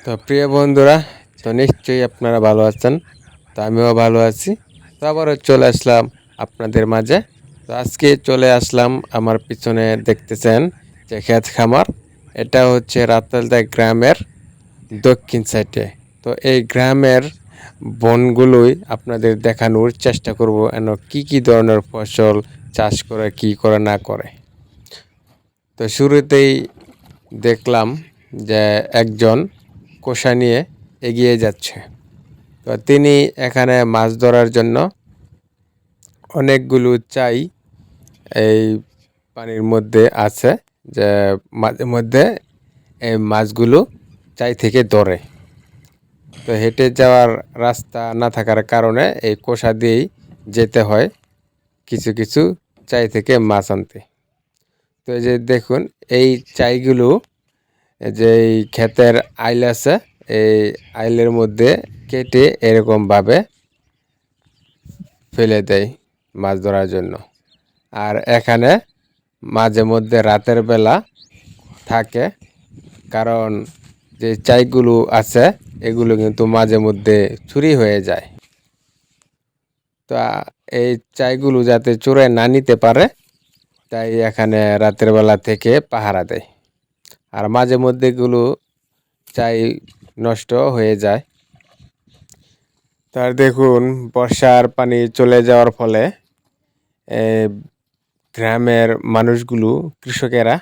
তো প্রিয় বন্ধুরা, তো নিশ্চয়ই আপনারা ভালো আছেন। তো আমিও ভালো আছি। তো আবারও চলে আসলাম আপনাদের মাঝে। তো আজকে চলে আসলাম আমার পিছনে দেখতেছেন যে ক্ষেত খামার। এটা হচ্ছে রাতালদা গ্রামের দক্ষিণ সাইডে। তো এই গ্রামের বনগুলোই আপনাদের দেখানোর চেষ্টা করব কি কি ধরনের ফসল চাষ করে কি করে না করে। তো শুরুতেই দেখলাম যে একজন কোষা নিয়ে এগিয়ে যাচ্ছে। তো তিনি এখানে মাছ ধরার জন্য অনেকগুলো চাই এই পানির মধ্যে আছে, যে মাঝে মধ্যে এই মাছগুলো চাই থেকে ধরে। তো হেঁটে যাওয়ার রাস্তা না থাকার কারণে এই কোষা দিয়েই যেতে হয় কিছু কিছু চাই থেকে মাছ আনতে। তো এই যে দেখুন, এই চাইগুলো যে এই ক্ষেতের আইল আছে, এই আইলের মধ্যে কেটে এরকমভাবে ফেলে দেয় মাছ ধরার জন্য। আর এখানে মাঝে মধ্যে রাতের বেলা থাকে, কারণ যে চাইগুলো আছে এগুলো কিন্তু মাঝে মধ্যে চুরি হয়ে যায়। তো এই চাইগুলো যাতে চোরে না নিতে পারে, তাই এখানে রাতের বেলা থেকে পাহারা দেয়। আর মাঝে মধ্যে এগুলো চাই নষ্ট হয়ে যায়। তার দেখুন, বর্ষার পানি চলে যাওয়ার ফলে গ্রামের মানুষগুলো, কৃষকেরা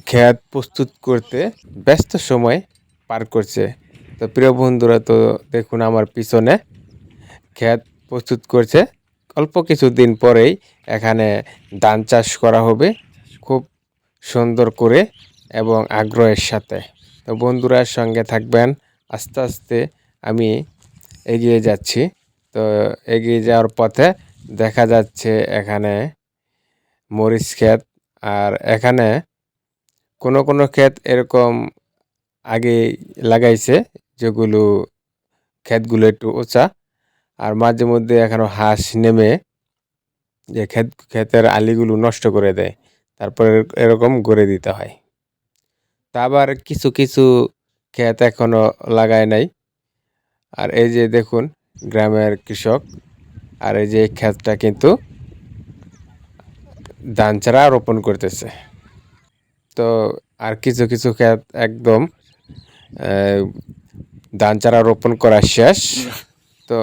ক্ষেত প্রস্তুত করতে ব্যস্ত সময় পার করছে। তো প্রিয় বন্ধুরা, তো দেখুন আমার পিছনে ক্ষেত প্রস্তুত করছে। অল্প কিছুদিন পরেই এখানে ধান চাষ করা হবে খুব সুন্দর করে এবং আগ্রহের সাথে। তো বন্ধুরা সঙ্গে থাকবেন, আস্তে আস্তে আমি এগিয়ে যাচ্ছি। তো এগিয়ে যাওয়ার পথে দেখা যাচ্ছে এখানে মরিচ ক্ষেত। আর এখানে কোনো কোনো ক্ষেত এরকম আগে লাগাইছে যেগুলো ক্ষেতগুলো একটু উঁচা, আর মাঝে মধ্যে এখনো হাঁস নেমে যে ক্ষেতের আলিগুলো নষ্ট করে দেয়, তারপরে এরকম গড়ে দিতে হয়। তা আবার কিছু কিছু ক্ষেত এখনো লাগায় নাই। আর এই যে দেখুন গ্রামের কৃষক, আর এই যে ক্ষেতটা কিন্তু ধান চারা রোপণ করতেছে। তো আর কিছু কিছু ক্ষেত একদম ধান চারা রোপণ করা শেষ। তো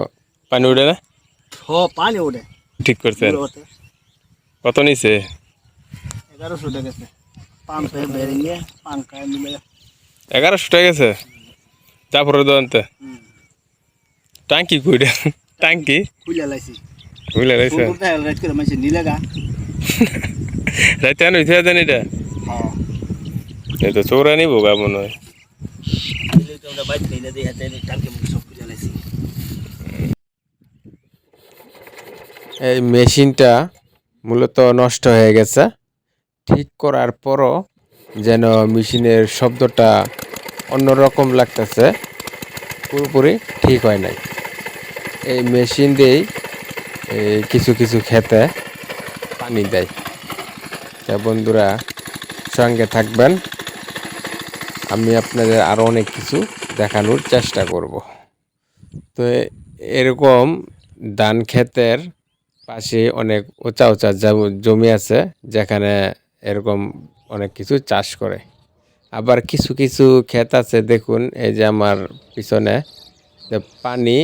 পানি উঠে না, পানি ওঠে ঠিক করছেন? কত নিছে? 1100 টাকা গেছে। 500 বেরিয়ে 5 মিলে 1100 টাকা গেছে। তারপরে দোকানতে টাঙ্কি কুইটা, টাঙ্কি খুলে লাইছি। বুঝলে রাইছে ফুলটা রাইট করে মাইছে নিলেগা। রাইতে আনো ইথে দেন এটা। হ্যাঁ এই তো চোরা নিব গা মনে হয়। নিলে তো আমরা বাইক নিলে দেই হাতে টাঙ্কি মুখ সব খুলে লাইছি। এই মেশিনটা মূলত নষ্ট হয়ে গেছে। ঠিক করার পরও যেন মেশিনের শব্দটা অন্যরকম লাগতেছে, পুরোপুরি ঠিক হয় নাই। এই মেশিন দিয়েই কিছু কিছু ক্ষেতে পানি দেয়। তা বন্ধুরা সঙ্গে থাকবেন, আমি আপনাদের আরও অনেক কিছু দেখানোর চেষ্টা করব। তো এরকম ধান ক্ষেতের পাশে অনেক উঁচা উঁচা জমি আছে, যেখানে এরকম অনেক কিছু চাষ করে। আবার কিছু কিছু ক্ষেত আছে, দেখুন এই যে আমার পিছনে, যে পানি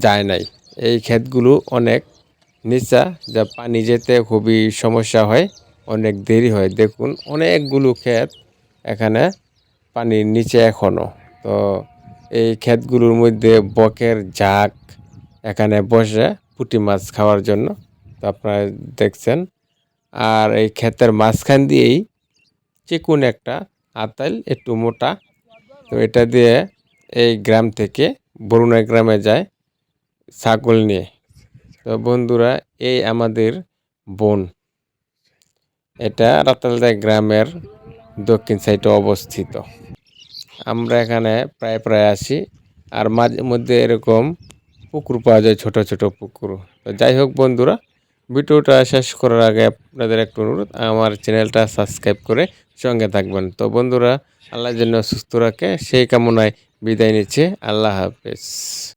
যায় নাই। এই ক্ষেতগুলো অনেক নিচা, যা পানি যেতে খুবই সমস্যা হয়, অনেক দেরি হয়। দেখুন অনেকগুলো ক্ষেত এখানে পানির নিচে এখনো। তো এই ক্ষেতগুলোর মধ্যে বকের ঝাঁক এখানে বসে পুঁটি মাছ খাওয়ার জন্য। তো আপনারা দেখছেন। আর এই ক্ষেতের মাঝখান দিয়েই চিকুন একটা আতাল, একটু মোটা। তো এটা দিয়ে এই গ্রাম থেকে বরুণা গ্রামে যায় ছাগল নিয়ে। তো বন্ধুরা, এই আমাদের বন, এটা রাতালদা গ্রামের দক্ষিণ সাইডে অবস্থিত। আমরা এখানে প্রায় প্রায় আসি, আর মাঝে মধ্যে এরকম পুকুর পাওয়া যায়, ছোট ছোট পুকুর। তো যাই হোক বন্ধুরা, ভিডিওটা শেষ করার আগে আপনাদের একটু অনুরোধ, আমার চ্যানেলটা সাবস্ক্রাইব করে সঙ্গে থাকবেন। তো বন্ধুরা, আল্লাহ যেন সুস্থ রাখে সেই কামনায় বিদায় নিচ্ছে। আল্লাহ হাফেজ।